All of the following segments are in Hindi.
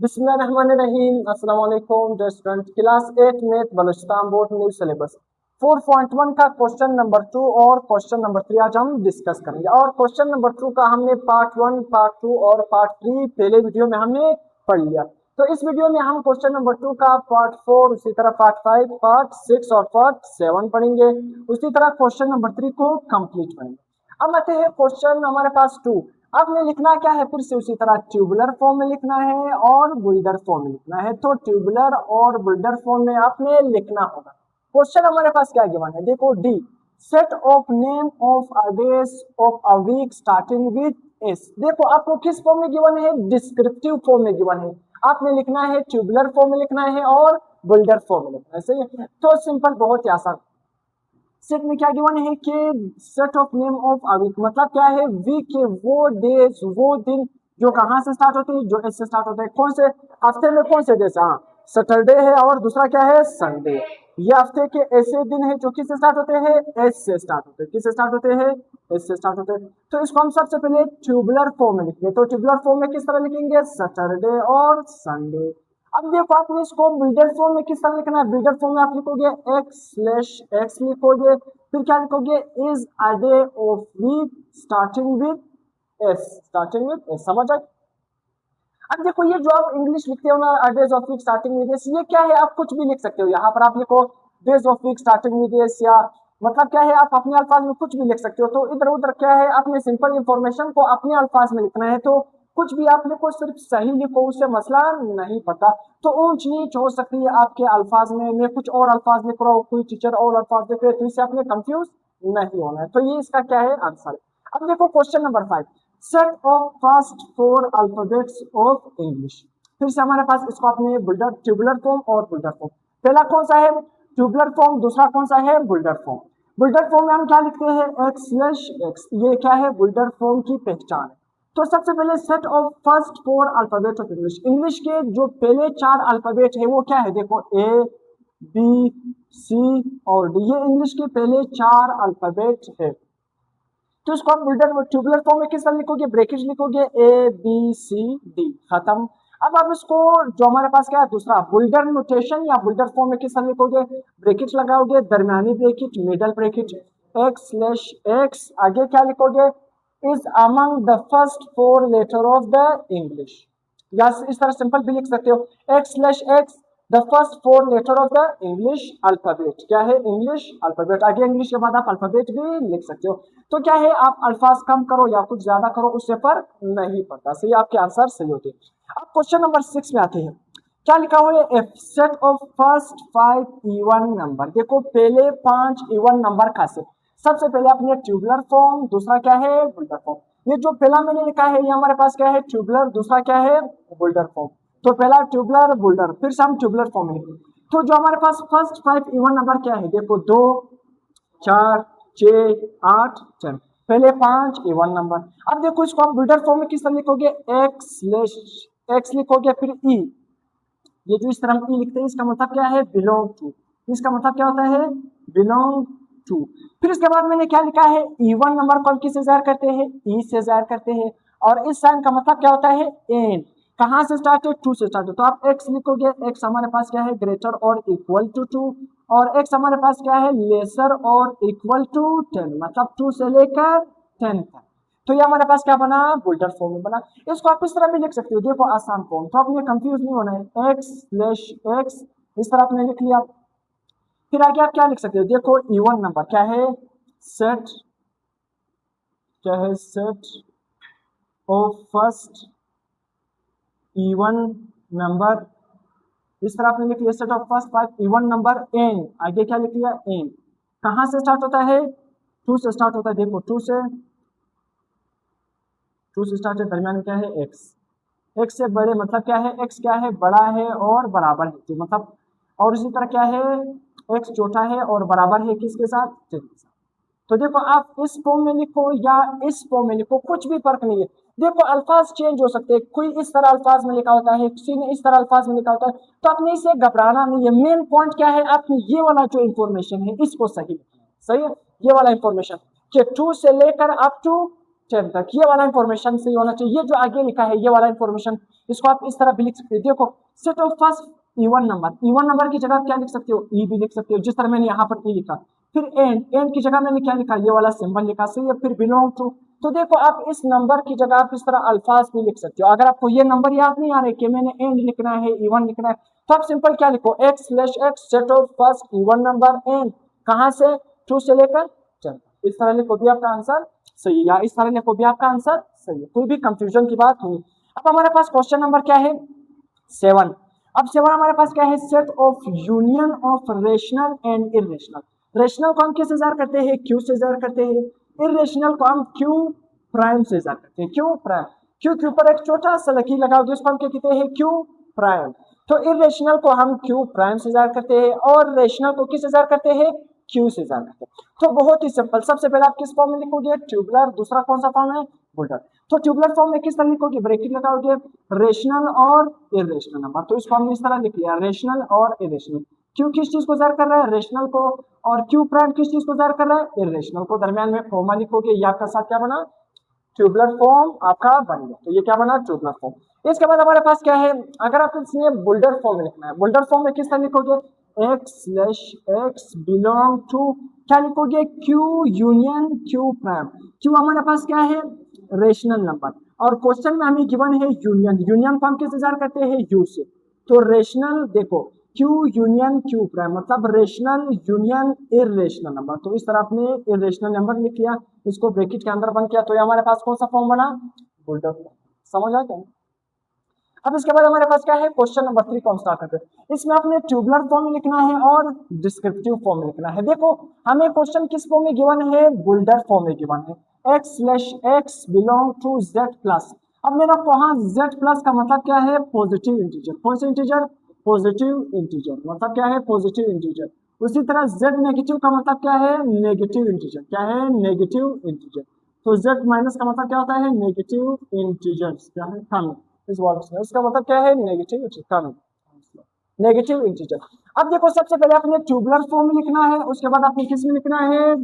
बिस्मिल्लाहिर्रहमानिर्रहीम। अस्सलाम वालेकुम student. Class 8 math Balochistan board new syllabus 4.1 का क्वेश्चन नंबर 2 और क्वेश्चन नंबर 3 आज हम डिस्कस करेंगे। और क्वेश्चन नंबर 2 का हमने पार्ट 1, पार्ट 2 और पार्ट 3 पहले वीडियो में हमने पढ़ लिया। तो इस वीडियो में हम क्वेश्चन नंबर 2 का पार्ट 4, उसी तरह पार्ट 5, पार्ट 6 और पार्ट 7 पढ़ेंगे। उसी तरह क्वेश्चन नंबर 3 को कंप्लीट करेंगे। अब आते हैं क्वेश्चन हमारे पास 2। आपने लिखना क्या है, फिर से उसी तरह ट्यूबुलर फॉर्म में लिखना है और बुल्डर फॉर्म में लिखना है। तो ट्यूबुलर और बुल्डर फॉर्म में आपने लिखना होगा। क्वेश्चन हमारे पास क्या गिवन है, देखो the, set of name of a days of a week starting with S. देखो आपको किस फॉर्म में गिवन है, डिस्क्रिप्टिव फॉर्म में गिवन है। आपने लिखना है ट्यूबुलर फॉर्म में लिखना है और बुल्डर फॉर्म में लिखना है। सही है, तो सिंपल, बहुत ही आसान। सेट में क्या गिवन है कि set of name of a week, मतलब क्या है, वीक के वो डेज, वो दिन जो कहां से स्टार्ट होते हैं, जो एस से स्टार्ट होते हैं। कौन से हफ्ते में कौन से डेज, हाँ सैटरडे है और दूसरा क्या है, संडे। ये हफ्ते के ऐसे दिन है जो किससे स्टार्ट होते हैं, एस से स्टार्ट होते हैं। किससे स्टार्ट होते हैं, एस से स्टार्ट होते हैं। तो इसको हम सबसे पहले ट्यूबुलर फॉर्म में लिखेंगे। तो ट्यूबुलर फॉर्म में किस तरह लिखेंगे, सैटरडे और संडे। अब देखो आपने इसको बिल्डर फॉर्म में किस तरह लिखना है। बिल्डर फॉर्म में आप लिखोगे x/x लिखोगे, फिर क्या लिखोगे, is a day of week starting with S. Starting with S, समझ आए। अब देखो ये जो आप इंग्लिश लिखते हो ना, days of week starting with S, ये क्या है, आप कुछ भी लिख सकते हो। यहाँ पर आप लिखो days of week starting with S, या मतलब क्या है, आप अपने अल्फाज में कुछ भी लिख सकते हो। तो इधर उधर क्या है, अपने सिंपल इंफॉर्मेशन को अपने अल्फाज में लिखना है। तो कुछ भी आप लिखो, सिर्फ सही लिखो, उससे मसला नहीं पता। तो ऊंच नीच हो सकती है आपके अल्फाज में, मैं कुछ और अल्फाज लिख रहा हूँ, कोई टीचर और अल्फाज लिख रहे हैं, तो इससे आपने कंफ्यूज नहीं होना है। तो ये इसका क्या है, आंसर। अब देखो question number 5, set of first 4 alphabets of English. फिर से हमारे पास इसको अपने बुल्डर, ट्यूबुलर फॉर्म और बुल्डर फॉर्म। पहला कौन सा है, ट्यूबुलर फॉर्म, दूसरा कौन सा है, बुल्डर फॉर्म। बुल्डर फॉर्म में हम क्या लिखते हैं, x/x, ये क्या है, बुल्डर फॉर्म की पहचान है। तो सबसे पहले set of first 4 alphabet of English, English के जो पहले 4 अल्फाबेट है वो क्या है, देखो ए, बी, सी और डी, ये इंग्लिश के पहले 4 अल्फाबेट है। तो इसको आप बुल्डर ट्यूबुलर फॉर्म में किस तरह लिखोगे, ब्रैकेट लिखोगे, ए बी सी डी, खत्म। अब आप इसको जो हमारे पास क्या है दूसरा, बुल्डर नोटेशन या बुल्डर फॉर्म में किस तरह लिखोगे, ब्रैकेट लगाओगे, दरमियानी ब्रैकेट, मिडल ब्रैकेट, x/x, आगे क्या लिखोगे, is among the first 4 letter of the English. या इस तरह सिंपल भी लिख सकते हो, x/x the first 4 letter of the English alphabet. क्या है, इंग्लिश अल्फाबेट। आगे इंग्लिश के बाद आप अल्फाबेट भी लिख सकते हो। तो क्या है, आप अल्फाज कम करो या कुछ ज्यादा करो, उससे फर्क नहीं पड़ता। सही, आपके आंसर सही होते हैं। अब क्वेश्चन नंबर 6 में आते हैं। क्या लिखा हुआ है, F, set of first 5 even number. देखो पहले 5 इवन नंबर का सेट। सबसे पहले अपने ट्यूबुलर फॉर्म, दूसरा क्या है, बुल्डर फॉर्म। ये जो पहला मैंने लिखा है ये हमारे पास क्या है, ट्यूबुलर, दूसरा क्या है, बुल्डर फॉर्म। तो पहला ट्यूबुलर, बुल्डर, फिर से हम ट्यूबुलर फॉर्म में लिखेंगे। तो जो हमारे पास फर्स्ट 5 इवन नंबर क्या है, देखो 2, 4, 6, 8, 10, पहले 5 इवन नंबर। अब देखो इसको आप बुल्डर फॉर्म में किस तरह लिखोगे, x लिखोगे, फिर ई, ये जो इस तरह हम ई लिखते हैं इसका मतलब क्या है, बिलोंग टू। इसका मतलब क्या होता है, बिलोंग टू। फिर इसके बाद मैंने क्या लिखा है, इवन नंबर को हम किससे जाहिर करते हैं, ई से जाहिर करते हैं। और इस साइन का मतलब क्या होता है, एन। कहां से स्टार्ट है, टू से स्टार्ट है। तो आप एक्स लिखोगे, एक्स हमारे पास क्या है, ग्रेटर और इक्वल टू 2, और एक्स हमारे पास क्या है, लेसर और इक्वल टू 10, मतलब 2 से लेकर 10 तक। तो ये हमारे पास क्या बना, बुल्डर फॉर्म में बना। इसको आप इस तरह भी लिख सकते हो, देखो आसान फॉर्म, तो आपने कंफ्यूज नहीं होना है, x/x इस तरह आपने लिख लिया। फिर आगे आप क्या लिख सकते हो, देखो इवन नंबर क्या है, सेट, क्या है, set of first even number, इस तरह आपने लिख लिया, set of first 5 even number N. आगे क्या लिख लिया, एन। कहां से स्टार्ट होता है, 2 से स्टार्ट होता है। देखो 2 से स्टार्ट है, दरमियान में क्या है, एक्स। एक्स से बड़े मतलब क्या है, एक्स क्या है, बड़ा है और बराबर है, तो मतलब, और इसी तरह क्या है, एक्स छोटा है और बराबर है किसके साथ, 10 के साथ। तो देखो आप इस फॉर्म में लिखो या इस फॉर्म में लिखो, कुछ भी फर्क नहीं है। देखो अल्फाज चेंज हो सकते हैं, कोई इस तरह अल्फाज में लिखा होता है, किसी ने इस तरह अल्फाज में लिखा होता है, तो आपने इसे घबराना नहीं है। मेन पॉइंट क्या है, आपने ये वाला जो इंफॉर्मेशन है इसको सही लिखना है। सही है, ये वाला इंफॉर्मेशन कि 2 से लेकर अप टू 10 तक, ये वाला इंफॉर्मेशन सही होना चाहिए। ये जो आगे लिखा है ये वाला इंफॉर्मेशन, इसको आप इस तरह भी लिख सकते हो। देखो set of first even number, even number की जगह आप क्या लिख सकते हो, ई भी लिख सकते हो, जिस तरह मैंने यहाँ पर ई लिखा। फिर एंड, एंड की जगह मैंने क्या लिखा, ये वाला सिंबल लिखा, सही है। फिर बिलोंग टू, तो देखो आप इस नंबर की जगह आप इस तरह अल्फाज भी लिख सकते हो। अगर आपको ये नंबर याद नहीं आ रहे कि मैंने एंड लिखना है, इवन लिखना है, तो आप सिंपल क्या लिखो, x/x set of first even number and, कहां से, 2 से लेकर 10, इस तरह लिखो भी आपका आंसर सही है, या इस तरह लिखो भी आपका आंसर सही है, कोई भी कंफ्यूजन की बात नहीं। अब हमारे पास क्वेश्चन नंबर क्या है, 7। अब 7 हमारे पास क्या है, set of union of rational and irrational. Rational को हम किससे जार करते हैं, क्यू से जार करते हैं। इरेशनल को हम क्यू प्राइम से जार करते हैं, क्यू प्राइम। क्यू के ऊपर एक छोटा सा लकीर लगाओगे, उसको हम क्या कहते हैं, क्यू प्राइम। तो इरेशनल को हम क्यू प्राइम से जार करते हैं और रेशनल को किससे जार करते हैं, क्यू से जार करते हैं। तो बहुत ही सिंपल, सबसे पहले आप किस फॉर्म में लिखोगे, ट्यूबुलर, दूसरा कौन सा फॉर्म है, बुल्डर। तो ट्यूबुलर फॉर्म में किस तरह लिखोगे, ब्रैकेट लगाओगे, रेशनल और इरेशनल नंबर। तो इसको हमने इस तरह लिख लिया, रेशनल और इरेशनल। क्यू किस चीज को जार कर रहा है, रेशनल को, और क्यू प्राइम किस चीज को जार कर रहा है, इरेशनल को। दरमियान में कॉमा लिखोगे, या आपका साथ क्या बना, ट्यूबुलर फॉर्म आपका बन गया। तो ये क्या बना, ट्यूबुलर फॉर्म। इसके बाद हमारे पास क्या है, अगर आपको इसमें बुल्डर फॉर्म में लिखना है, बुल्डर फॉर्म में किस तरह लिखोगे, x/x बिलोंग टू, क्या लिखोगे, Q union Q prime. Q हमारे पास क्या है, रेशनल नंबर, और क्वेश्चन में हमें गिवन है यूनियन, यूनियन को हम किससे जार करते हैं, यू से। तो रेशनल देखो, क्यू यूनियन क्यू प्राइम मतलब रेशनल यूनियन इरेशनल नंबर। तो इस तरह आपने इरेशनल नंबर लिख लिया, इसको ब्रैकेट के अंदर बंद किया, तो ये हमारे पास कौन सा फॉर्म बना, बुल्डर फॉर्म। समझ आ गया। अब इसके बाद हमारे पास क्या है, क्वेश्चन नंबर 3 को हम स्टार्ट करते हैं। इसमें आपने ट्यूबुलर फॉर्म में लिखना है और डिस्क्रिप्टिव फॉर्म में लिखना है। देखो हमें क्वेश्चन किस फॉर्म में गिवन है, बुल्डर फॉर्म में गिवन है, x/x बिलोंग टू z+। अब मेरा वहां z+ का मतलब क्या है, पॉजिटिव इंटीजर। कौन सा इंटीजर, पॉजिटिव इंटीजर, मतलब क्या है, पॉजिटिव इंटीजर। उसी तरह z नेगेटिव का मतलब क्या है, नेगेटिव इंटीजर। क्या है, नेगेटिव इंटीजर। तो z माइनस का मतलब क्या होता है, नेगेटिव इंटीजर। क्या है, कम इस वर्ड में, उसका मतलब क्या है, नेगेटिव इंटीजर, नेगेटिव इंटीजर। अब देखो सबसे पहले आपने ट्यूबुलर फॉर्म में लिखना है, उसके बाद आपने किस में लिखना है,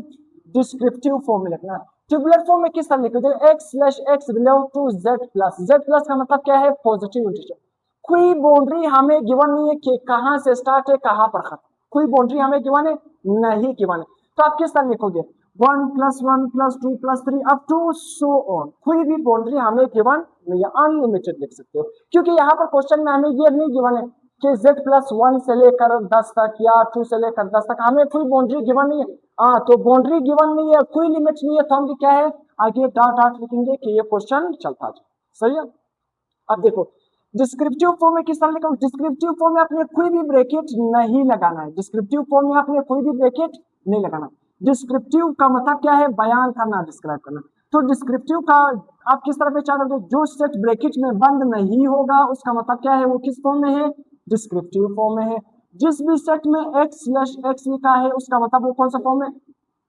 डिस्क्रिप्टिव फॉर्म में लिखना है। ट्यूबुलर फॉर्म में किस तरह लिखोगे, x/x belong to z+। z+ का मतलब क्या है, पॉजिटिव इंटीजर। कोई बाउंड्री हमें गिवन नहीं है कि कहां से स्टार्ट है कहां पर खत्म, कोई बाउंड्री हमें गिवन है नहीं गिवन है। तो आप किस तरह लिखोगे, 1 + 1 + 2 + 3 अप टू सो ऑन। कोई भी बाउंड्री हमें गिवन नहीं है, अनलिमिटेड लिख सकते हो, क्योंकि यहाँ पर क्वेश्चन में हमें ये नहीं गिवन है कि z+1 से लेकर 10 तक या 2 से लेकर 10 तक, हमें कोई बाउंड्री गिवन नहीं है। हाँ, तो बाउंड्री गिवन नहीं है, कोई लिमिट नहीं है, तो हम भी क्या है, आगे डॉट डॉट लिखेंगे कि ये क्वेश्चन चलता जाए। सही है। अब देखो डिस्क्रिप्टिव फॉर्म में किस तरह लिखा, डिस्क्रिप्टिव फॉर्म में आपने कोई भी ब्रैकेट नहीं लगाना है, डिस्क्रिप्टिव फॉर्म में आपने कोई भी ब्रैकेट नहीं लगाना। डिस्क्रिप्टिव का मतलब क्या है, बयान करना, डिस्क्राइब करना। तो डिस्क्रिप्टिव का आप किस तरह पहचान करोगे, जो सेट ब्रैकेट में बंद नहीं होगा उसका मतलब क्या है, वो किस फॉर्म में है, डिस्क्रिप्टिव फॉर्म में है। जिस भी सेट में x/x लिखा है उसका मतलब वो कौन सा फॉर्म है,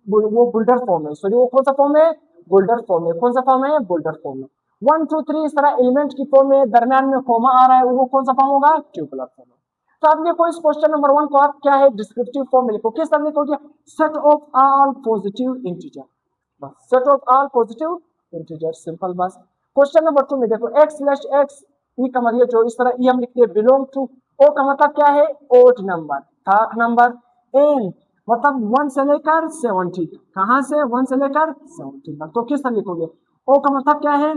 वो बुल्डर फॉर्म है। सॉरी, वो कौन सा फॉर्म है, बुल्डर फॉर्म है। कौन सा फॉर्म है, बुल्डर फॉर्म है। 1 2 3 इस तरह एलिमेंट की फॉर्म में दरमियान में कॉमा आ रहा है, वो कौन सा फॉर्म होगा, ट्यूबुलर फॉर्म। तो आप देखो इस क्वेश्चन नंबर 1 को आप क्या है, डिस्क्रिप्टिव फॉर्म में लिखो। किस तरह लिखोगे, set of all positive integer, बस set of all positive integer, simple बस। क्वेश्चन नंबर 2 में देखो x/x ई का मतलब जो इस तरह ई हम लिखते हैं, बिलोंग टू, ओ का मतलब क्या है, ओड नंबर, थाक नंबर, एन मतलब 1 से लेकर 70, कहां से, 1 से लेकर 70 तक। तो किस तरह लिखोगे, ओ का मतलब क्या है,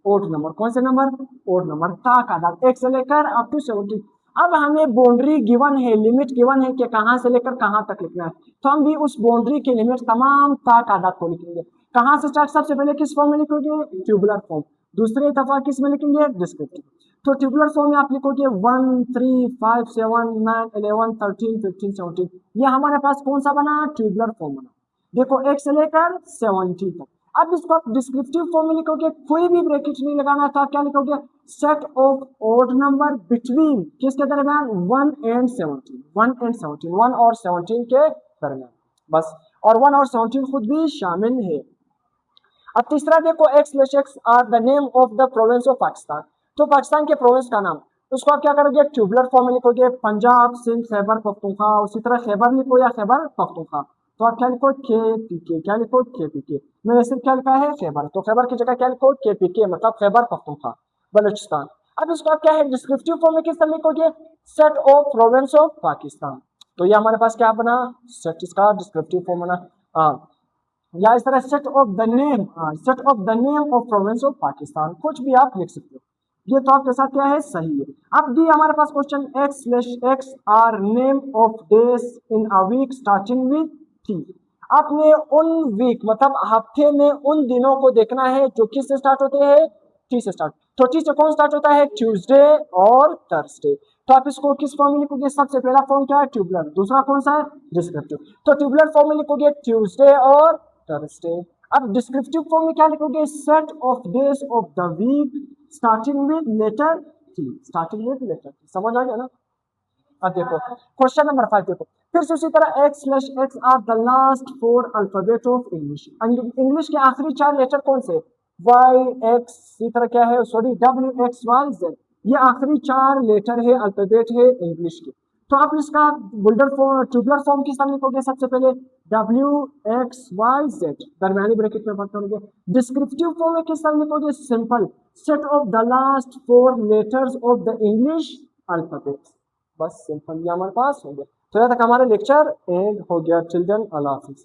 ओड नंबर। कौन से नंबर, ओड नंबर, ता का दाग 1 से लेकर अप टू 70। अब हमें बाउंड्री गिवन है, लिमिट गिवन है कि कहां से लेकर कहां तक लिखना है, तो हम भी उस बाउंड्री के लिमिट तमाम ता का दाग को लिखेंगे। कहां से स्टार्ट, सबसे पहले किस फॉर्म में लिखोगे, ट्यूबुलर फॉर्म, दूसरे दफा किस में लिखेंगे, डिस्क्रिप्टिव। तो ट्यूबुलर फॉर्म में आप लिखोगे 1 3 5 7 9 11 13 15 17, ये हमारे पास कौन सा बना, ट्यूबुलर फॉर्म बना। देखो 1 से लेकर 70 तक। अब इसको आप डिस्क्रिप्टिव फॉर्म में लिखोगे, कोई भी ब्रैकेट नहीं लगाना, तो आप क्या लिखोगे, set of odd number between किसके दरमियान, 1 and 17, 1 and 17, 1 और 17 के दरमियान, बस। और 1 और 17 खुद भी शामिल है। अब तीसरा देखो, x/x are the name of the province of Pakistan. तो पाकिस्तान के प्रोविंस का नाम, उसको आप क्या करोगे, ट्यूबुलर फॉर्म में लिखोगे, पंजाब, सिंध, खैबर पख्तूनख्वा। उसी तरह खैबर लिखो या खैबर पख्तूनख्वा, तो आप क्या लिखो, KPK, क्या लिखो, KPK। मैंने सिर्फ क्या लिखा है खैबर, तो खैबर की जगह क्या लिखो KPK मतलब खैबर पख्तूनख्वा बलूचिस्तान। अब इसको आप क्या है डिस्क्रिप्टिव फॉर्म में किस तरह लिखोगे, set of province of Pakistan. तो ये हमारे पास क्या बना, सेट इसका डिस्क्रिप्टिव फॉर्म बना। या इस तरह set of the name, set of the name of province of Pakistan, कुछ भी आप लिख सकते हो। ये तो आपके साथ क्या है सही है। अब दी हमारे पास question x/x are name of days in a week starting with T। आपने उन वीक मतलब हफ्ते में उन दिनों को देखना है जो किस से स्टार्ट होते हैं, T से स्टार्ट। तो T से कौन स्टार्ट होता है, ट्यूसडे और थर्सडे। तो आप इसको किस फॉर्म में लिखोगे, सबसे पहला फॉर्म क्या है ट्यूबुलर, दूसरा कौन सा है डिस्क्रिप्टिव। तो ट्यूबुलर फॉर्म में लिखोगे ट्यूसडे और थर्सडे। अब डिस्क्रिप्टिव फॉर्म में क्या लिखोगे, set of days of the week starting with letter T, starting with letter T। समझ आ गया ना। अब देखो क्वेश्चन नंबर 5 देखो, फिर से उसी तरह x/x are the last 4 alphabet of English. English के आखिरी 4 लेटर कौन से, y x, इसी तरह क्या है sorry w x y z, ये आखिरी 4 लेटर है अल्फाबेट है इंग्लिश के। तो आप इसका बुल्डर फॉर्म ट्यूबुलर फॉर्म किस तरह लिखोगे, सबसे पहले w x y z दरमियानी ब्रैकेट में पढ़ते होंगे। डिस्क्रिप्टिव फॉर्म में किस तरह लिखोगे, simple set of the last 4 letters of the English alphabet. बस सिंपल ये हमारे पास हो गया। तो यहाँ तक हमारा लेक्चर एंड हो गया। चिल्ड्रन अल्लाह हाफिज़।